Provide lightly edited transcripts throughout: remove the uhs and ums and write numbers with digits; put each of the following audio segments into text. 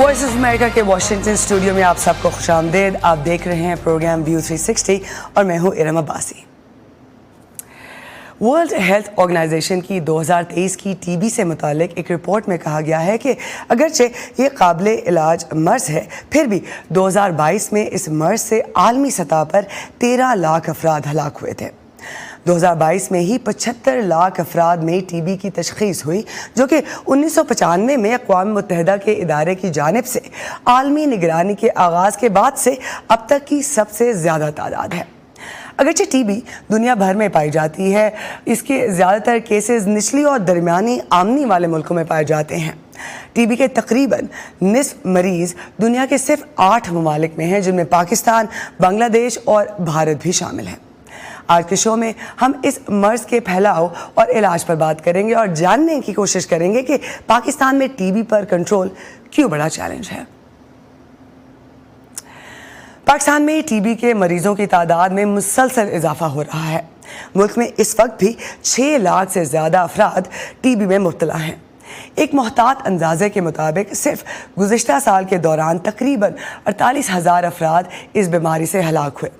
Voice of America के Washington studio में आप सबको खुशामदीद। आप देख रहे हैं प्रोग्राम व्यू 360 और मैं हूं Iram Abbasi. World health organisation की 2023 की टीबी से मुतालिक एक रिपोर्ट में कहा गया है कि अगरचे ये काबिले इलाज मर्ज है, फिर भी 2022 में इस मर्ज से आलमी सतह पर 13 लाख अफराद हलाक हुए थे। 2022 में ही 75 लाख अफराद में टीबी की तशखीस हुई, जो कि 1995 में अक़वाम मुत्तहिदा के इदारे की जानिब से आलमी निगरानी के आगाज़ के बाद से अब तक की सबसे ज़्यादा तादाद है। अगरचे टीबी दुनिया भर में पाई जाती है, इसके ज़्यादातर केसेस निचली और दरमियानी आमदनी वाले मुल्कों में पाए जाते हैं। टीबी के तकरीबन निस्फ मरीज़ दुनिया के सिर्फ 8 ममालिक में हैं, जिनमें पाकिस्तान, बांग्लादेश और भारत भी शामिल हैं। आज के शो में हम इस मर्ज के फैलाव और इलाज पर बात करेंगे और जानने की कोशिश करेंगे कि पाकिस्तान में टीबी पर कंट्रोल क्यों बड़ा चैलेंज है। पाकिस्तान में टीबी के मरीजों की तादाद में मुसलसल इजाफा हो रहा है। मुल्क में इस वक्त भी 6 लाख से ज़्यादा अफराद टीबी में मुब्तला हैं। एक मोहतात अंदाजे के मुताबिक सिर्फ गुज़िश्ता साल के दौरान तकरीबन 48,000 अफराद इस बीमारी से हलाक हुए,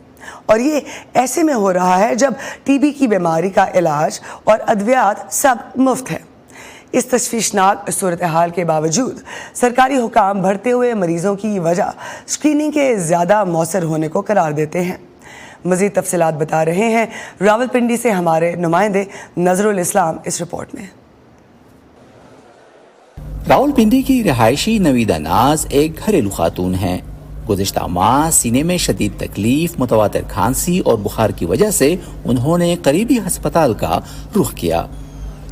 और ये ऐसे में हो रहा है जब टीबी की बीमारी का इलाज और अद्वियात सब मुफ्त है। इस तशवीशनाक सूरत हाल के बावजूद सरकारी हुकाम बढ़ते हुए मरीज़ों की वजह स्क्रीनिंग के ज़्यादा मौसर होने को करार देते हैं। मज़ीद तफसीलात बता रहे हैं रावलपिंडी से हमारे नुमाइंदे नज़रुल इस्लाम इस रिपोर्ट में। रावलपिंडी की रिहायशी नवीदा नाज एक घरेलू खातून हैं। गुज़िश्ता माह सीने में शदीद तकलीफ, मुतवातिर खांसी और बुखार की वजह से उन्होंने करीबी हस्पताल का रुख किया।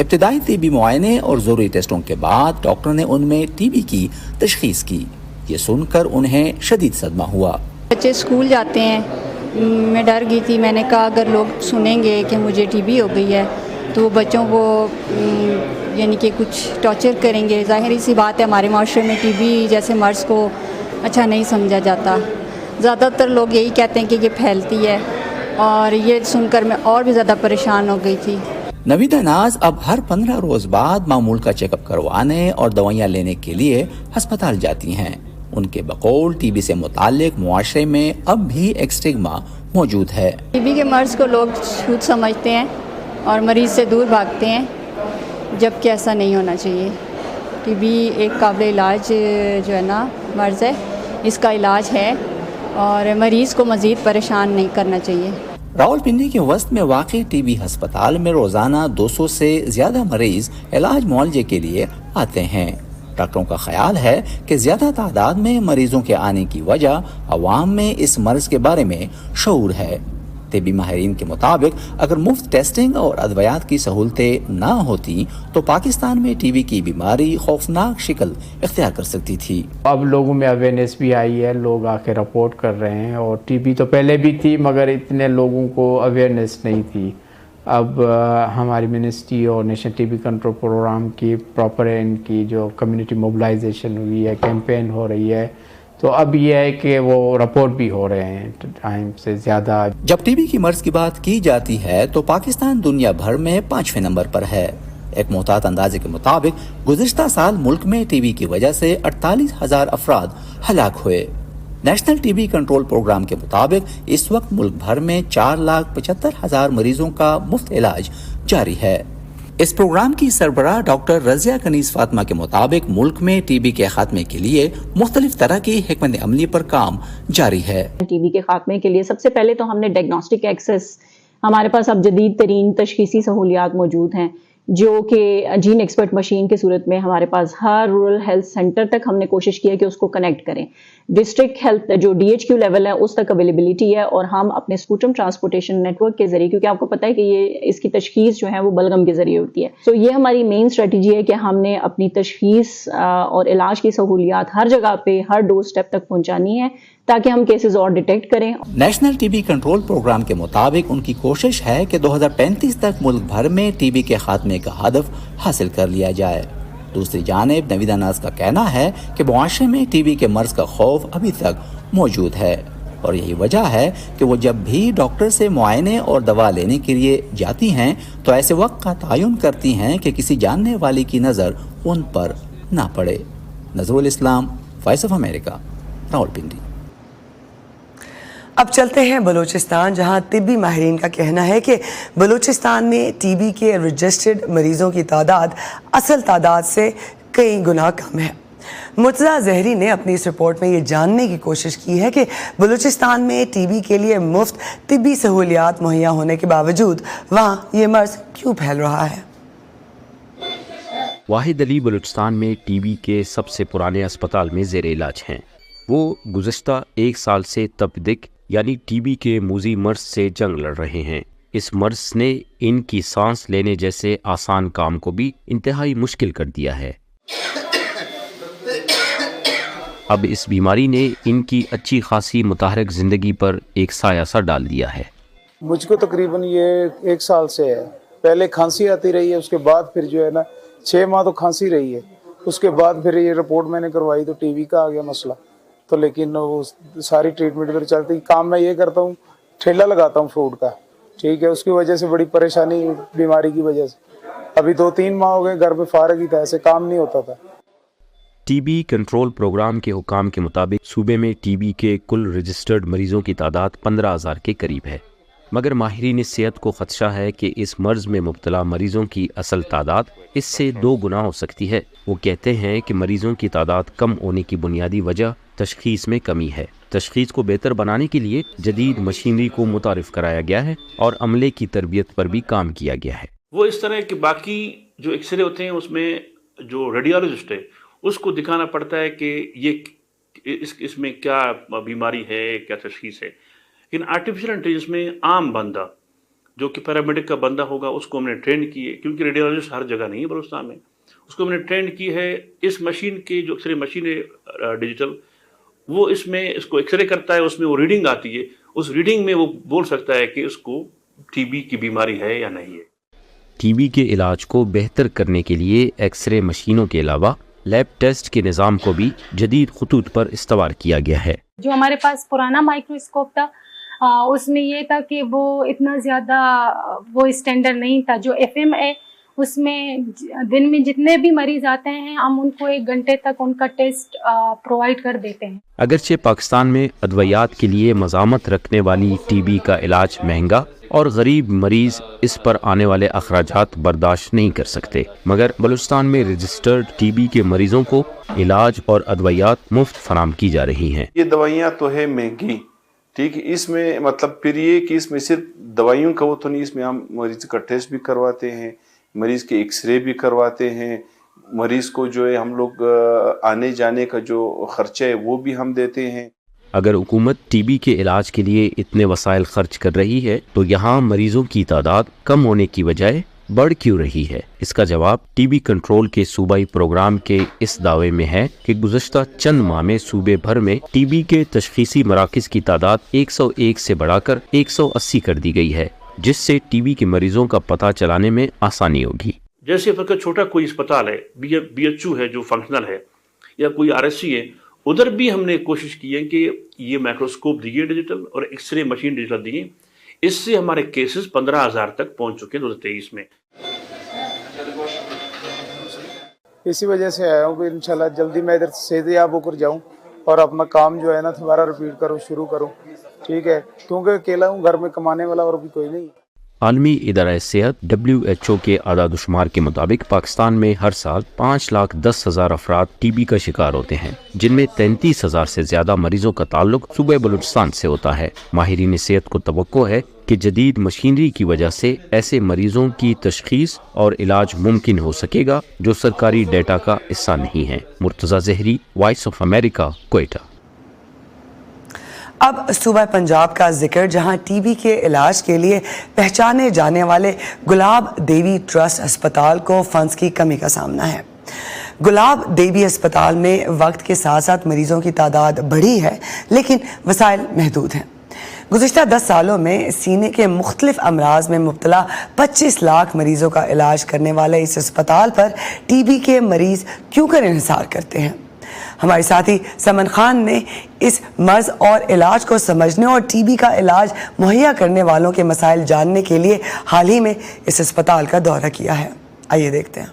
इब्तिदाई तिबी मुआयने और ज़रूरी टेस्टों के बाद डॉक्टर ने उनमें टीबी की तशखीस की। ये सुनकर उन्हें शदीद सदमा हुआ। बच्चे स्कूल जाते हैं, मैं डर गई थी। मैंने कहा अगर लोग सुनेंगे कि मुझे टीबी हो गई है तो बच्चों को यानी कि कुछ टॉर्चर करेंगे। ज़ाहिर सी बात है, हमारे माशरे में टीबी जैसे मर्ज़ को अच्छा नहीं समझा जाता। ज़्यादातर लोग यही कहते हैं कि ये फैलती है, और ये सुनकर मैं और भी ज़्यादा परेशान हो गई थी। नवीदा नाज अब हर 15 रोज बाद मामूल का चेकअप करवाने और दवाइयाँ लेने के लिए अस्पताल जाती हैं। उनके बकौल टीबी से मुताल्लिक मुआशरे में अब भी एक स्टिग्मा मौजूद है। टीबी के मर्ज़ को लोग छूत समझते हैं और मरीज़ से दूर भागते हैं, जबकि ऐसा नहीं होना चाहिए। टीबी एक काबिल इलाज जो है ना मर्ज़ है, इसका इलाज है और मरीज़ को मज़ीद परेशान नहीं करना चाहिए। रावलपिंडी के वस्त में वाक़ई टीबी अस्पताल में रोजाना 200 से ज्यादा मरीज इलाज मुआलजे के लिए आते हैं। डॉक्टरों का ख्याल है कि ज्यादा तादाद में मरीजों के आने की वजह अवाम में इस मर्ज के बारे में शऊर है। तिबी माहिरीन के मुताबिक अगर मुफ्त टेस्टिंग और अद्वियात की सहूलतें ना होती तो पाकिस्तान में टीबी की बीमारी खौफनाक शिकल इख्तियार कर सकती थी। अब लोगों में अवेयरनेस भी आई है, लोग आके रिपोर्ट कर रहे हैं, और टीबी तो पहले भी थी मगर इतने लोगों को अवेयरनेस नहीं थी। अब हमारी मिनिस्ट्री और नेशनल टीबी कंट्रोल प्रोग्राम की प्रॉपर इनकी जो कम्युनिटी मोबिलाइजेशन हुई है, कैंपेन हो रही है, तो अब यह है कि वो रिपोर्ट भी हो रहे हैं टाइम से ज़्यादा। जब टीबी की मर्ज की बात की जाती है तो पाकिस्तान दुनिया भर में 5वें नंबर पर है। एक मोहतात अंदाजे के मुताबिक गुज़िश्ता साल मुल्क में टीबी की वजह से 48,000 अफराद हलाक हुए। नेशनल टीबी कंट्रोल प्रोग्राम के मुताबिक इस वक्त मुल्क भर में 4,75,000 मरीजों का मुफ्त इलाज जारी है। इस प्रोग्राम की सरबराह डॉक्टर रज़िया कनीज़ फातिमा के मुताबिक मुल्क में टीबी के खात्मे के लिए मुख्तलिफ तरह की हिकमत अमली पर काम जारी है। टीबी के खात्मे के लिए सबसे पहले तो हमने डायग्नोस्टिक एक्सेस, हमारे पास अब जदीद तरीन तशखीसी सहूलियात मौजूद हैं, जो कि जीन एक्सपर्ट मशीन की सूरत में हमारे पास हर रूरल हेल्थ सेंटर तक हमने कोशिश की है कि उसको कनेक्ट करें। डिस्ट्रिक्ट हेल्थ जो DHQ लेवल है उस तक अवेलेबिलिटी है, और हम अपने स्कूटम ट्रांसपोर्टेशन नेटवर्क के जरिए, क्योंकि आपको पता है कि ये इसकी तशखीस जो है वो बलगम के जरिए होती है, तो ये हमारी मेन स्ट्रेटजी है कि हमने अपनी तशखीस और इलाज की सहूलियात हर जगह पे हर डोर स्टेप तक पहुंचानी है ताकि हम केसेस और डिटेक्ट करें। नेशनल टीबी कंट्रोल प्रोग्राम के मुताबिक उनकी कोशिश है कि 2035 तक मुल्क भर में टीबी के खात्मे का हदफ हासिल कर लिया जाए। दूसरी जानिब नवीदा नाज का कहना है कि मुआशरे में टीबी के मर्ज का खौफ अभी तक मौजूद है, और यही वजह है कि वो जब भी डॉक्टर से मुआयने और दवा लेने के लिए जाती हैं तो ऐसे वक्त का तयन करती हैं कि किसी जानने वाली की नज़र उन पर ना पड़े। नज़रुल इस्लाम, वॉइस ऑफ अमेरिका, रावलपिंडी। अब चलते हैं बलूचिस्तान, जहां तिब्बी माहिरीन का कहना है कि बलूचिस्तान में टीबी के रजिस्टर्ड मरीजों की तादाद असल तादाद से कई गुना कम है। मुर्तज़ा ज़हरी ने अपनी इस रिपोर्ट में ये जानने की कोशिश की है कि बलूचिस्तान में टीबी के लिए मुफ्त तिब्बी सहूलियात मुहैया होने के बावजूद वहाँ ये मर्ज़ क्यों फैल रहा है। वाहिद अली बलूचिस्तान में टीबी के सबसे पुराने अस्पताल में ज़ेर इलाज हैं। वो गुज़श्ता 1 साल से तपदिक यानी टीबी के मूजी मर्ज से जंग लड़ रहे हैं। इस मर्ज ने इनकी सांस लेने जैसे आसान काम को भी इंतहाई मुश्किल कर दिया है। अब इस बीमारी ने इनकी अच्छी खासी मुतहरक ज़िंदगी पर एक साया सा डाल दिया है। मुझको तकरीबन ये 1 साल से है। पहले खांसी आती रही है, उसके बाद फिर जो है ना 6 माह तो खांसी रही है, उसके बाद फिर ये रिपोर्ट मैंने करवाई तो टीबी का आ गया मसला। तो लेकिन वो सारी ट्रीटमेंट फिर चलती। काम मैं ये करता हूँ, ठेला लगाता हूँ फ्रूट का, ठीक है। उसकी वजह से बड़ी परेशानी बीमारी की वजह से अभी 2-3 माह हो गए घर में फारग ही था, ऐसे काम नहीं होता था। टीबी कंट्रोल प्रोग्राम के हुकाम के मुताबिक सूबे में टीबी के कुल रजिस्टर्ड मरीजों की तादाद 15,000 के करीब है, मगर माहिरीन सेहत को खदशा है कि इस मर्ज में मुब्तला मरीजों की असल तादाद इससे 2 गुना हो सकती है। वो कहते हैं कि मरीजों की तादाद कम होने की बुनियादी वजह तशखीस में कमी है। तशखीस को बेहतर बनाने के लिए जदीद मशीनरी को मुतारिफ कराया गया है और अमले की तरबियत पर भी काम किया गया है। वो इस तरह के बाकी जो एक्सरे होते हैं उसमें जो रेडियोलॉजिस्ट है उसको दिखाना पड़ता है कि ये इसमें क्या बीमारी है, क्या तशखीस है। लेकिन आर्टिफिशियल इंटेलिजेंस में आम बंदा जो कि पैरामेडिक का बंदा होगा उसको हमने ट्रेन की है, क्योंकि रेडियोलॉजिस्ट हर जगह नहीं है बलूचिस्तान में, उसको हमने ट्रेन की है। इस मशीन की जो एक्सरे मशीन है डिजिटल, वो इसमें इसको एक्सरे करता है, उसमें वो रीडिंग आती है, उस रीडिंग में वो बोल सकता है कि उसको टीबी की बीमारी है या नहीं है। टीबी के इलाज को बेहतर करने के लिए एक्सरे मशीनों के अलावा लैब टेस्ट के निज़ाम को भी जदीद खतूत पर इस्तेमाल किया गया है। जो हमारे पास पुराना माइक्रोस्कोप था उसमें ये था कि वो इतना ज़्यादा वो स्टैंडर्ड नहीं था। जो FM है उसमें दिन में जितने भी मरीज आते हैं हम उनको 1 घंटे तक उनका टेस्ट प्रोवाइड कर देते हैं। अगरचे पाकिस्तान में अद्वियात के लिए मज़ामत रखने वाली टीबी का इलाज महंगा और गरीब मरीज इस पर आने वाले अखराजात बर्दाश्त नहीं कर सकते, मगर बलूचिस्तान में रजिस्टर्ड टीबी के मरीजों को इलाज और अद्वियात मुफ्त फराम की जा रही हैं। ये दवाइयाँ तो है महंगी, ठीक है, इसमें मतलब फिर ये कि इसमें सिर्फ दवाइयों का वो तो नहीं, इसमें हम मरीज का टेस्ट भी करवाते हैं, मरीज के एक्सरे भी करवाते हैं, मरीज को जो है हम लोग आने जाने का जो खर्चा है वो भी हम देते हैं। अगर हुकूमत टीबी के इलाज के लिए इतने वसाइल खर्च कर रही है तो यहाँ मरीजों की तादाद कम होने की बजाय बढ़ क्यों रही है? इसका जवाब टीबी कंट्रोल के सूबाई प्रोग्राम के इस दावे में है कि गुज़श्ता चंद माह में सूबे भर में टीबी के तशखीसी मराकज़ की तादाद 101 से बढ़ाकर 180 कर दी गई है, जिससे टीबी के मरीजों का पता चलाने में आसानी होगी। जैसे अगर छोटा कोई अस्पताल है, BHU है जो फंक्शनल है, या कोई RSC है, उधर भी हमने कोशिश की है कि ये माइक्रोस्कोप दिए डिजिटल और एक्सरे मशीन डिजिटल दिए, इससे हमारे केसेस 15,000 तक पहुंच चुके हैं 2023 में। इसी वजह से आया हूँ कि इंशाल्लाह जल्दी मैं इधर सेहतयाब होकर जाऊँ और अपना काम जो है ना दोबारा रिपीट करूँ, शुरू करूँ, ठीक है, क्योंकि अकेला हूँ, घर में कमाने वाला और भी कोई नहीं। आलमी इदारा सेहत WHO के आदादुशुमार के मुताबिक पाकिस्तान में हर साल 5,10,000 अफराद टीबी का शिकार होते हैं, जिनमें 33,000 से ज्यादा मरीजों का ताल्लुक सूबे बलूचिस्तान से होता है। माहिरीन सेहत को तवक्को है कि जदीद मशीनरी की वजह से ऐसे मरीजों की तशखीस और इलाज मुमकिन हो सकेगा जो सरकारी डेटा का हिस्सा नहीं है। Murtaza Zehri, voice of America, Quetta. अब सूबा पंजाब का जिक्र, जहां टीबी के इलाज के लिए पहचाने जाने वाले गुलाब देवी ट्रस्ट अस्पताल को फंड्स की कमी का सामना है। गुलाब देवी अस्पताल में वक्त के साथ साथ मरीजों की तादाद बढ़ी है, लेकिन वसाइल महदूद हैं। गुज़िश्ता 10 सालों में सीने के मुख्तलिफ अमराज में मुब्तला 25 लाख मरीजों का इलाज करने वाले इस अस्पताल पर टीबी के मरीज क्यों कर इन्हिसार करते हैं? हमारे साथी समन खान ने इस मर्ज और इलाज को समझने और टीबी का इलाज मुहैया करने वालों के मसाइल जानने के लिए हाल ही में इस अस्पताल का दौरा किया है। आइए देखते हैं।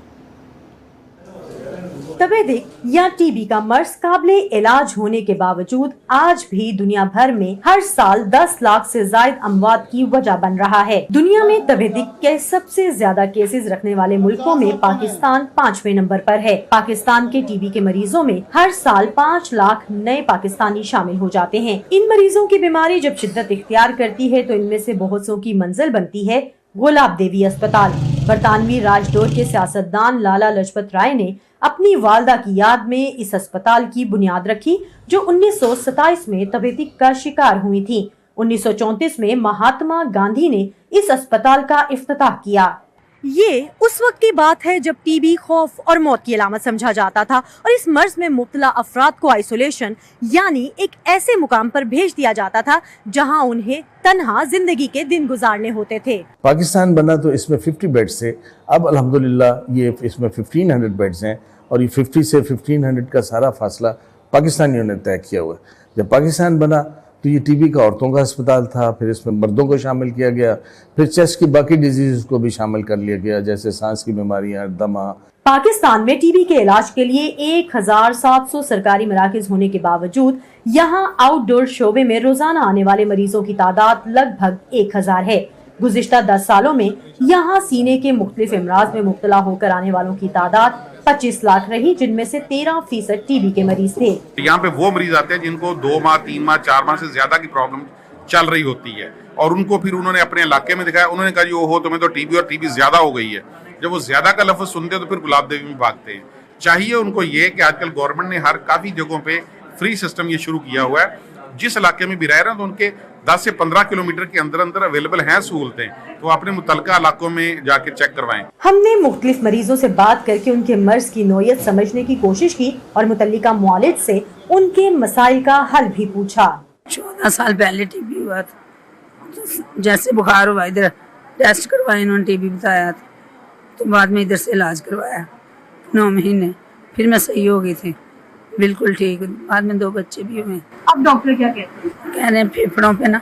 तपेदिक या टीबी का मर्ज काबिले इलाज होने के बावजूद आज भी दुनिया भर में हर साल 10 लाख से ज्यादा अमवात की वजह बन रहा है। दुनिया में तपेदिक के सबसे ज्यादा केसेस रखने वाले मुल्कों में पाकिस्तान 5वें नंबर पर है। पाकिस्तान के टीबी के मरीजों में हर साल 5 लाख नए पाकिस्तानी शामिल हो जाते हैं। इन मरीजों की बीमारी जब शिद्दत इख्तियार करती है तो इनमें से बहुत सौ की मंजिल बनती है गुलाब देवी अस्पताल। बरतानवी राजदौर के सियासतदान लाला लजपत राय ने अपनी वालदा की याद में इस अस्पताल की बुनियाद रखी जो 1927 में तपेदिक का शिकार हुई थी। 1934 में महात्मा गांधी ने इस अस्पताल का इफ्तिताह किया। ये उस वक्त की बात है जब टीबी खौफ और मौत की अलामत समझा जाता था और इस मर्ज में मुब्तला अफराद को आइसोलेशन यानी एक ऐसे मुकाम पर भेज दिया जाता था जहां उन्हें तन्हा जिंदगी के दिन गुजारने होते थे। पाकिस्तान बना तो इसमें 50 बेड्स थे, अब अल्हम्दुलिल्लाह ये इसमें 1500 बेड्स हैं और ये 50 से 1500 का सारा फासला पाकिस्तानियों ने तय किया हुआ है। जब पाकिस्तान बना तो ये टीबी का औरतों का अस्पताल था, फिर इसमें मर्दों को शामिल किया गया, फिर चेस्ट की बाकी डिजीज को भी शामिल कर लिया गया जैसे सांस की बीमारियां, दमा। पाकिस्तान में टीबी के इलाज के लिए 1700 सरकारी मराकज होने के बावजूद यहाँ आउटडोर शोबे में रोजाना आने वाले मरीजों की तादाद लगभग 1000 है। गुज़िश्ता 10 सालों में यहाँ सीने के मुख्तलिफ इमराज में मुब्तला होकर आने वालों की तादाद 25 लाख रही, जिनमें से 13% टीबी के मरीज थे। यहाँ पे वो मरीज आते हैं जिनको 2 माह, 3 माह, 4 माह से ज्यादा की प्रॉब्लम चल रही होती है और उनको फिर उन्होंने अपने इलाके में दिखाया, उन्होंने कहा जी ओहो तुम्हें तो टीबी और टीबी ज्यादा हो गई है। जब वो ज्यादा का लफ्ज सुनते हैं तो फिर गुलाब देवी में भागते हैं। चाहिए उनको ये कि आजकल गवर्नमेंट ने हर काफी जगहों पे फ्री सिस्टम ये शुरू किया हुआ है, जिस इलाके में भी रह रहे हैं तो उनके 10 से 15 किलोमीटर के अंदर अंदर अवेलेबल हैं सहूलतें, तो अपने मुतलका इलाकों में जाके चेक करवाएं। हमने मुख्तलिफ मरीजों से बात करके उनके मर्ज की नोयत समझने की कोशिश की और मुतल्लिका मुआलिज से उनके मसाइल का हल भी पूछा। 14 साल पहले टीबी हुआ था, जैसे बुखार हुआ इधर टेस्ट करवाया, इन्होंने टीबी बताया था, तो बाद में इधर से इलाज करवाया 9 महीने, फिर मैं सही हो गई थी, बिल्कुल ठीक। बाद में 2 बच्चे भी हुए। अब डॉक्टर क्या कहते हैं? कह रहे हैं फेफड़ों पे ना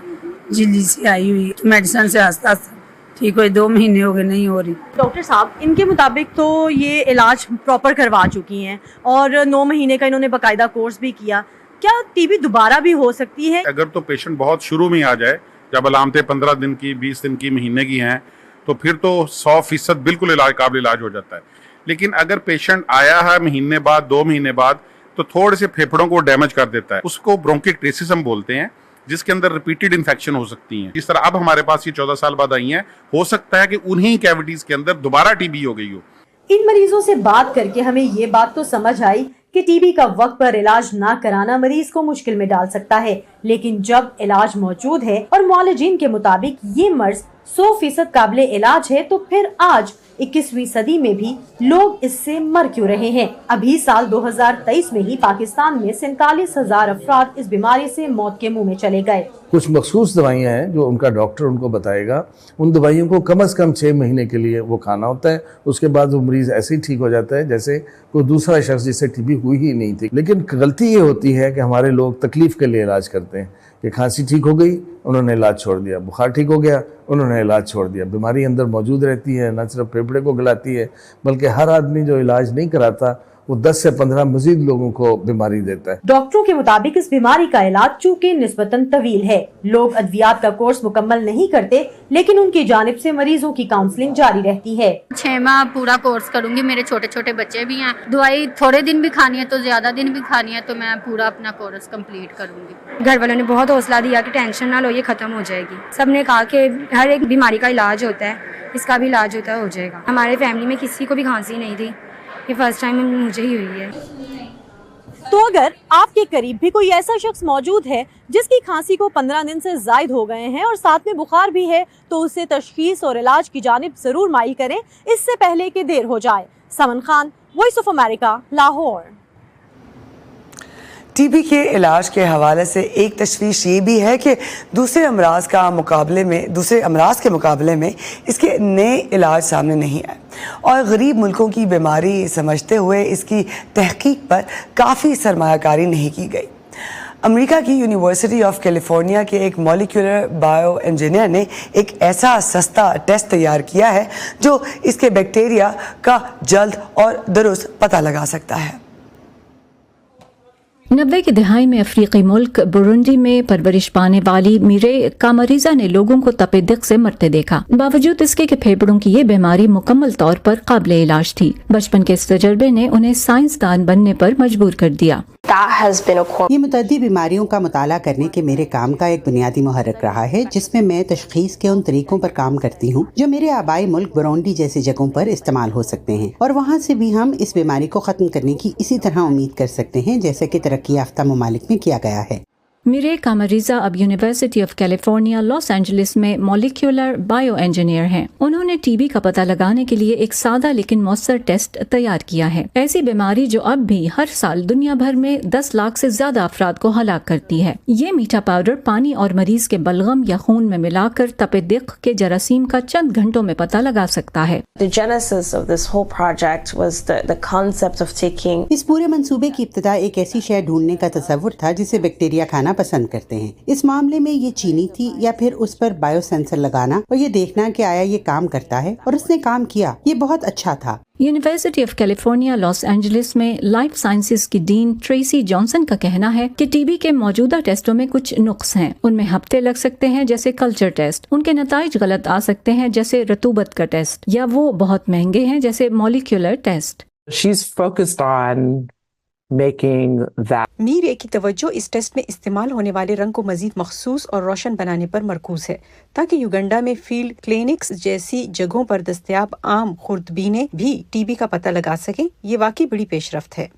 झिल्ली सी आई हुई, तो मेडिसिन से आस्ता आस्ता ठीक हुई, 2 महीने हो गए नहीं हो रही। डॉक्टर साहब, इनके मुताबिक तो ये इलाज प्रॉपर करवा चुकी हैं और 9 महीने का इन्होंने बाकायदा कोर्स भी किया, क्या टीबी दोबारा भी हो सकती है? अगर तो पेशेंट बहुत शुरू में आ जाए, जब अलामतें 15 दिन की, 20 दिन की, महीने की हैं, तो फिर तो 100% बिल्कुल काबिल इलाज हो जाता है। लेकिन अगर पेशेंट आया है महीने बाद, 2 महीने बाद, तो थोड़े से फेफड़ों को डैमेज कर देता है, उसको ब्रोंकिक्टेसिस हम बोलते हैं, जिसके अंदर रिपीटेड इन्फेक्शन हो सकती हैं। जिस तरह अब हमारे पास ये 14 साल बाद आई हैं, हो सकता है कि उन्हीं कैविटीज के अंदर दोबारा टीबी हो गई हो। इन मरीजों से बात करके हमें ये बात तो समझ आई कि टीबी का वक्त पर इलाज ना कराना मरीज को मुश्किल में डाल सकता है, लेकिन जब इलाज मौजूद है और मुआलिजीन के मुताबिक ये मर्ज 100% काबिले इलाज है, तो फिर आज 21वीं सदी में भी लोग इससे मर क्यों रहे हैं? अभी साल 2023 में ही पाकिस्तान में 47,000 अफराद इस बीमारी से मौत के मुंह में चले गए। कुछ मखसूस दवाइयाँ हैं जो उनका डॉक्टर उनको बताएगा, उन दवाइयों को कम से कम 6 महीने के लिए वो खाना होता है, उसके बाद वो मरीज ऐसे ही ठीक हो जाता है जैसे कोई दूसरा शख्स जिससे टीबी हुई ही नहीं थी। लेकिन गलती ये होती है कि हमारे लोग तकलीफ के लिए इलाज करते हैं कि खांसी ठीक हो गई, उन्होंने इलाज छोड़ दिया, बुखार ठीक हो गया, उन्होंने इलाज छोड़ दिया। बीमारी अंदर मौजूद रहती है, न सिर्फ फेफड़े को गलाती है बल्कि हर आदमी जो इलाज नहीं कराता वो 10 से 15 मजीद लोगों को बीमारी देता है। डॉक्टरों के मुताबिक इस बीमारी का इलाज चूँकि निस्बतन तवील है, लोग अद्वियात का कोर्स मुकम्मल नहीं करते, लेकिन उनकी जानिब से मरीजों की काउंसलिंग जारी रहती है। 6 माह पूरा कोर्स करूंगी, मेरे छोटे छोटे बच्चे भी हैं, दवाई थोड़े दिन भी खानी है तो ज्यादा दिन भी खानी है, तो मैं पूरा अपना कोर्स कंप्लीट करूंगी। घर वालों ने बहुत हौसला दिया कि टेंशन ना लो, ये खत्म हो जाएगी। सबने कहा कि हर एक बीमारी का इलाज होता है, इसका भी इलाज होता है, हो जाएगा। हमारे फैमिली में किसी को भी खांसी नहीं थी, ये फर्स्ट टाइम मुझे ही हुई है। तो अगर आपके करीब भी कोई ऐसा शख्स मौजूद है जिसकी खांसी को 15 दिन से जायद हो गए हैं और साथ में बुखार भी है, तो उसे तशखीस और इलाज की जानिब जरूर माइल करें, इससे पहले कि देर हो जाए। Saman Khan, voice of America, Lahore. TB के इलाज के हवाले से एक तशवीश ये भी है कि दूसरे अमराज के मुकाबले में इसके नए इलाज सामने नहीं आए और गरीब मुल्कों की बीमारी समझते हुए इसकी तहकीक पर काफ़ी सरमायाकारी नहीं की गई। अमेरिका की यूनिवर्सिटी ऑफ कैलिफोर्निया के एक मॉलिक्यूलर बायो इंजीनियर ने एक ऐसा सस्ता टेस्ट तैयार किया है जो इसके बैक्टीरिया का जल्द और दुरुस्त पता लगा सकता है। 90 की दहाई में अफ्रीकी मुल्क बुरुंडी में परवरिश पाने वाली मिरे कामरीजा ने लोगों को तपे दिक से मरते देखा, बावजूद इसके कि फेफड़ों की ये बीमारी मुकम्मल तौर पर काबिल इलाज थी। बचपन के इस तजर्बे ने उन्हें साइंसदान बनने पर मजबूर कर दिया। ये मुतअद्दी बीमारियों का मुताला करने के मेरे काम का एक बुनियादी मुहर्रिक रहा है, जिसमें मैं तशखीस के उन तरीकों पर काम करती हूँ जो मेरे आबाई मुल्क बुरुंडी जैसी जगहों पर इस्तेमाल हो सकते हैं, और वहाँ से भी हम इस बीमारी को ख़त्म करने की इसी तरह उम्मीद कर सकते हैं जैसे कि तरक्की याफ्ता ममालिक में किया गया है। मिरे कामरीजा अब university of California Los Angeles में मॉलिक्यूलर बायो इंजीनियर हैं। उन्होंने टीबी का पता लगाने के लिए एक सादा लेकिन मौसर टेस्ट तैयार किया है, ऐसी बीमारी जो अब भी हर साल दुनिया भर में 10 लाख से ज्यादा अफराद को हलाक करती है। ये मीठा पाउडर पानी और मरीज के बलगम या खून में मिलाकर तपे दिक के जरासीम का चंद घंटों में पता लगा सकता है। इस पूरे मंसूबे की इब्तिदा एक ऐसी शय ढूंढने का तसव्वुर था जिसे बैक्टीरिया खाना पसंद करते हैं। इस मामले में ये चीनी थी या फिर उस पर बायो सेंसर लगाना और ये देखना कि आया ये काम करता है, और उसने काम किया। ये बहुत अच्छा था। University of California Los Angeles में लाइफ साइंसेज की डीन ट्रेसी जॉनसन का कहना है कि टीबी के मौजूदा टेस्टों में कुछ नुक्स हैं। उनमें हफ्ते लग सकते हैं जैसे कल्चर टेस्ट, उनके नताइज गलत आ सकते हैं जैसे रतूबत का टेस्ट, या वो बहुत महंगे हैं जैसे मॉलिक्यूलर टेस्ट। मीरे की तवज्जो इस टेस्ट में इस्तेमाल होने वाले रंग को मजीद मखसूस और रोशन बनाने पर मरकूज है, ताकि युगांडा में फील्ड क्लिनिक्स जैसी जगहों पर दस्तयाब आम खुर्दबीनें भी टीबी का पता लगा सकें। ये वाकई बड़ी पेशरफ्त है।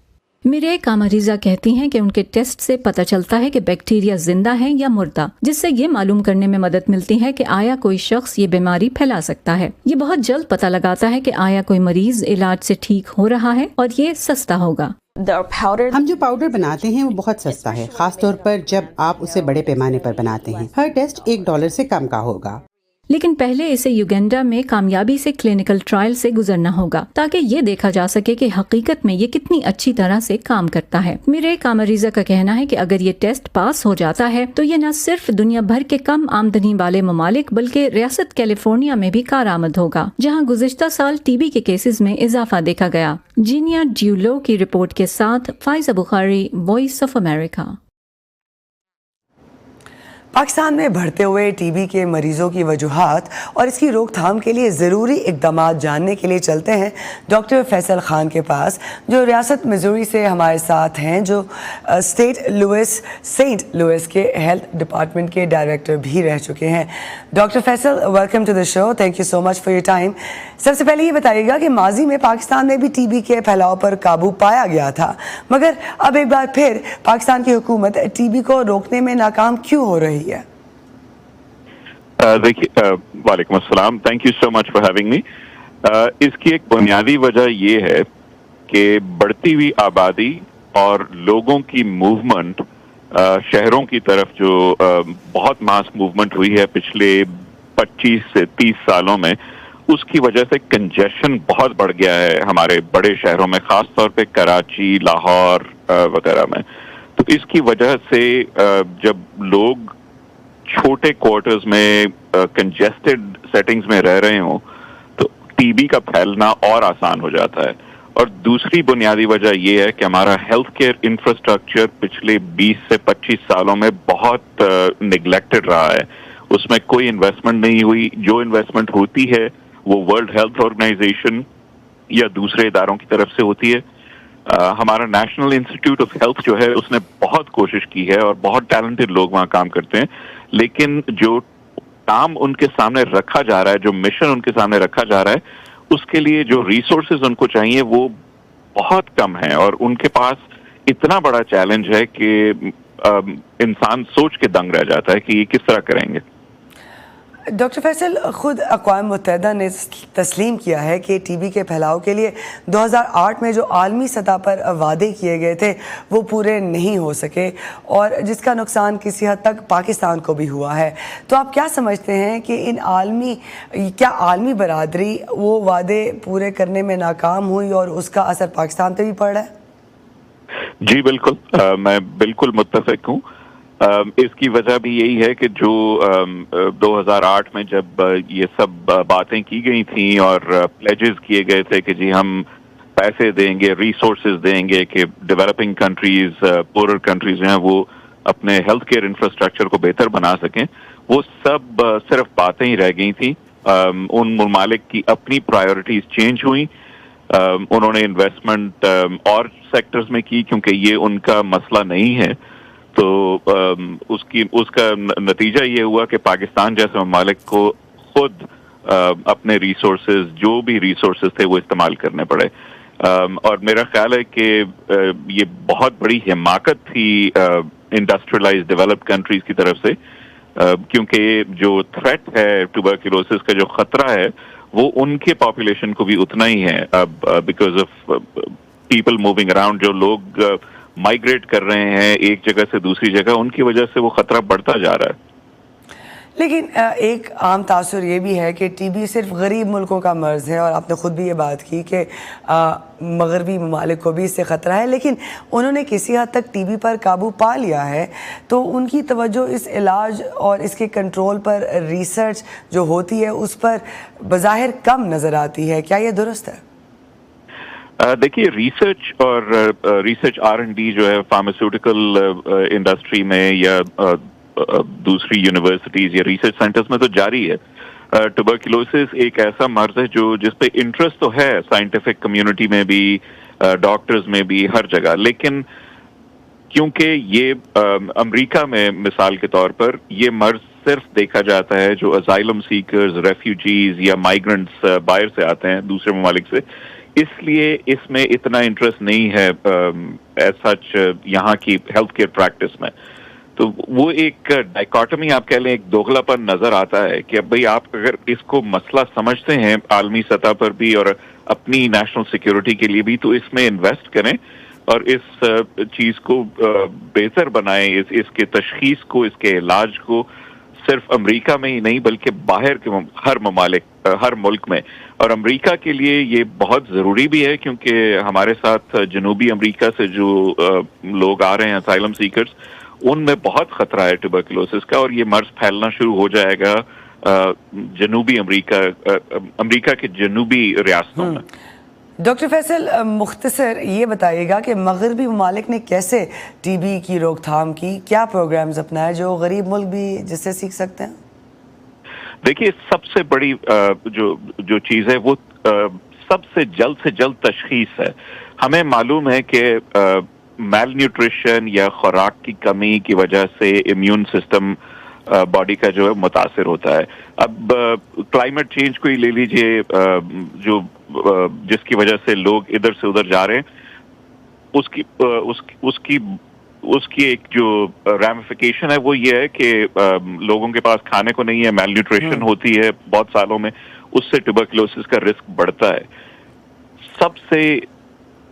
मिरे कामरीजा कहती हैं कि उनके टेस्ट से पता चलता है कि बैक्टीरिया जिंदा है या मुर्दा, जिससे ये मालूम करने में मदद मिलती है कि आया कोई शख्स ये बीमारी फैला सकता है। ये बहुत जल्द पता लगाता है कि आया कोई मरीज इलाज से ठीक हो रहा है, और ये सस्ता होगा। हम जो पाउडर बनाते हैं वो बहुत सस्ता है, खास तौर पर जब आप उसे बड़े पैमाने पर बनाते हैं। हर टेस्ट $1 से कम का होगा। लेकिन पहले इसे युगांडा में कामयाबी से क्लिनिकल ट्रायल से गुजरना होगा, ताकि ये देखा जा सके कि हकीकत में ये कितनी अच्छी तरह से काम करता है। मिरे कामरीजा का कहना है कि अगर ये टेस्ट पास हो जाता है तो ये न सिर्फ दुनिया भर के कम आमदनी वाले ममालिक बल्कि रियासत कैलिफोर्निया में भी कारआमद होगा, जहाँ गुज़िश्ता साल टीबी के केसेस में इजाफा देखा गया। जीनिया ड्यूलो की रिपोर्ट के साथ Pfizer Bukhari, voice of America. Pakistan में बढ़ते हुए टीबी के मरीजों की वजूहात और इसकी रोकथाम के लिए ज़रूरी इक़दाम जानने के लिए चलते हैं डॉक्टर फैसल खान के पास, जो रियासत मिज़ोरी से हमारे साथ हैं, जो सेंट लुइस के हेल्थ डिपार्टमेंट के डायरेक्टर भी रह चुके हैं। Doctor Faisal, welcome to the show, thank you so much for your time. सबसे पहले ये बताइएगा कि माजी में पाकिस्तान में भी टीबी के फैलाव पर काबू पाया गया था, मगर अब एक बार फिर पाकिस्तान की हुकूमत टीबी को रोकने में नाकाम क्यों हो रही है? देखिए, वालेकुम अस्सलाम, thank you so much for having me. इसकी एक बुनियादी वजह ये है कि बढ़ती हुई आबादी और लोगों की मूवमेंट शहरों की तरफ, जो बहुत मास मूवमेंट हुई है पिछले 25 से 30 सालों में, उसकी वजह से कंजेशन बहुत बढ़ गया है हमारे बड़े शहरों में, खास तौर पे कराची, लाहौर वगैरह में। तो इसकी वजह से जब लोग छोटे क्वार्टर्स में कंजेस्टेड सेटिंग्स में रह रहे हों तो टीबी का फैलना और आसान हो जाता है। और दूसरी बुनियादी वजह यह है कि हमारा हेल्थ केयर इंफ्रास्ट्रक्चर पिछले 20 से 25 सालों में बहुत निगलेक्टेड रहा है, उसमें कोई इन्वेस्टमेंट नहीं हुई। जो इन्वेस्टमेंट होती है वो वर्ल्ड हेल्थ ऑर्गेनाइजेशन या दूसरे इदारों की तरफ से होती है। हमारा नेशनल इंस्टीट्यूट ऑफ हेल्थ जो है उसने बहुत कोशिश की है और बहुत टैलेंटेड लोग वहाँ काम करते हैं, लेकिन जो काम उनके सामने रखा जा रहा है, जो मिशन उनके सामने रखा जा रहा है, उसके लिए जो रिसोर्सेज उनको चाहिए वो बहुत कम है। और उनके पास इतना बड़ा चैलेंज है कि इंसान सोच के दंग रह जाता है कि ये किस तरह करेंगे। डॉक्टर फैसल, खुद अक़वाम मुत्तहिदा ने तस्लीम किया है कि टीबी के फैलाव के लिए 2008 में जो आलमी सतह पर वादे किए गए थे वो पूरे नहीं हो सके, और जिसका नुकसान किसी हद तक पाकिस्तान को भी हुआ है। तो आप क्या समझते हैं कि क्या आलमी बरादरी वो वादे पूरे करने में नाकाम हुई और उसका असर पाकिस्तान पर भी पड़ रहा है? जी बिल्कुल, मैं बिल्कुल मुत्तफिक हूँ। इसकी वजह भी यही है कि जो 2008 में जब ये सब बातें की गई थी और प्लेजेस किए गए थे कि जी हम पैसे देंगे, रिसोर्सेज देंगे कि डेवलपिंग कंट्रीज, पुअर कंट्रीज जो हैं वो अपने हेल्थ केयर इंफ्रास्ट्रक्चर को बेहतर बना सकें, वो सब सिर्फ बातें ही रह गई थी। उन ममालिक की अपनी प्रायोरिटीज चेंज हुई, उन्होंने इन्वेस्टमेंट और सेक्टर्स में की क्योंकि ये उनका मसला नहीं है। तो उसका नतीजा ये हुआ कि पाकिस्तान जैसे ममालिक को खुद अपने रिसोर्सेज, जो भी रिसोर्सेज थे वो इस्तेमाल करने पड़े। और मेरा ख्याल है कि ये बहुत बड़ी हिमाकत थी इंडस्ट्रियलाइज्ड डेवलप्ड कंट्रीज की तरफ से, क्योंकि जो थ्रेट है ट्यूबरक्लोसिस का, जो खतरा है, वो उनके पॉपुलेशन को भी उतना ही है। अब because of people moving around, जो लोग माइग्रेट कर रहे हैं एक जगह से दूसरी जगह, उनकी वजह से वो खतरा बढ़ता जा रहा है। लेकिन एक आम तासुर ये भी है कि टीबी सिर्फ गरीब मुल्कों का मर्ज़ है, और आपने ख़ुद भी ये बात की कि मगरबी ममालिक को भी इससे ख़तरा है, लेकिन उन्होंने किसी हद तक टीबी पर काबू पा लिया है, तो उनकी तवज्जो इस इलाज और इसके कंट्रोल पर, रिसर्च जो होती है उस पर बज़ाहिर कम नज़र आती है। क्या ये दुरुस्त है? देखिए, रिसर्च और रिसर्च R&D जो है फार्मास्यूटिकल इंडस्ट्री में या दूसरी यूनिवर्सिटीज या रिसर्च सेंटर्स में तो जारी है। ट्यूबरक्लोसिस एक ऐसा मर्ज है जो जिस पे इंटरेस्ट तो है साइंटिफिक कम्युनिटी में भी, डॉक्टर्स में भी, हर जगह, लेकिन क्योंकि ये अमेरिका में मिसाल के तौर पर ये मर्ज सिर्फ देखा जाता है जो असाइलम सीकर्स, रेफ्यूजीज या माइग्रेंट्स बाहर से आते हैं दूसरे ममालिक से, इसलिए इसमें इतना इंटरेस्ट नहीं है एज सच यहाँ की हेल्थ केयर प्रैक्टिस में। तो वो एक डाइकोटमी आप कह लें, एक दोगलापन नजर आता है कि अब भाई आप अगर इसको मसला समझते हैं आलमी सतह पर भी और अपनी नेशनल सिक्योरिटी के लिए भी, तो इसमें इन्वेस्ट करें और इस चीज को बेहतर बनाएं, इसके तशखीस को, इसके इलाज को सिर्फ अमेरिका में ही नहीं बल्कि बाहर के हर ममालिक, हर मुल्क में। और अमेरिका के लिए ये बहुत ज़रूरी भी है क्योंकि हमारे साथ जनूबी अमेरिका से जो लोग आ रहे हैं असाइलम सीकर्स, उनमें बहुत खतरा है ट्यूबरक्लोसिस का, और ये मर्ज फैलना शुरू हो जाएगा जनूबी अमेरिका के जनूबी रियासतों में। डॉक्टर फैसल, मुख्तसर ये बताइएगा कि मगरबी ममालिक ने कैसे टीबी की रोकथाम की, क्या प्रोग्राम्स अपनाए जो गरीब मुल्क भी जिससे सीख सकते हैं? देखिए, सबसे बड़ी जो चीज़ है वो सबसे जल्द तशखीस है। हमें मालूम है कि मैल न्यूट्रिशन या खुराक की कमी की वजह से इम्यून सिस्टम बॉडी का जो है मुतासिर होता है। अब क्लाइमेट चेंज को ही ले लीजिए, जिसकी वजह से लोग इधर से उधर जा रहे हैं, उसकी एक जो रैमिफिकेशन है वो ये है कि लोगों के पास खाने को नहीं है, मैल न्यूट्रिशन होती है बहुत सालों में, उससे ट्यूबरक्लोसिस का रिस्क बढ़ता है। सबसे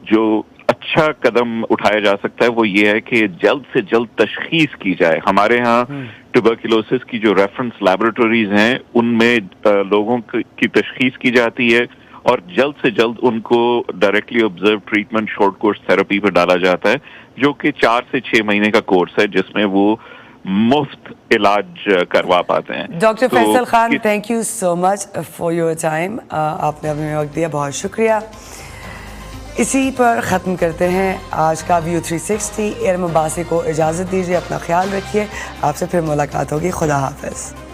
जो अच्छा कदम उठाया जा सकता है वो ये है कि जल्द से जल्द तशखीस की जाए। हमारे यहाँ ट्यूबरक्लोसिस की जो रेफरेंस लैबोरेटरीज हैं उनमें लोगों की तशखीस की जाती है और जल्द से जल्द उनको directly observe treatment short course therapy पर डाला जाता है, जो कि 4 से 6 महीने का कोर्स है जिसमें वो मुफ्त इलाज करवा पाते हैं। Doctor Faisal Khan, thank you so much for your time, आपने अपने वक्त दिया, बहुत शुक्रिया। इसी पर ख़त्म करते हैं आज का व्यू 360। इरम अब्बासी को इजाज़त दीजिए, अपना ख्याल रखिए, आपसे फिर मुलाकात होगी। खुदा हाफ़िज़।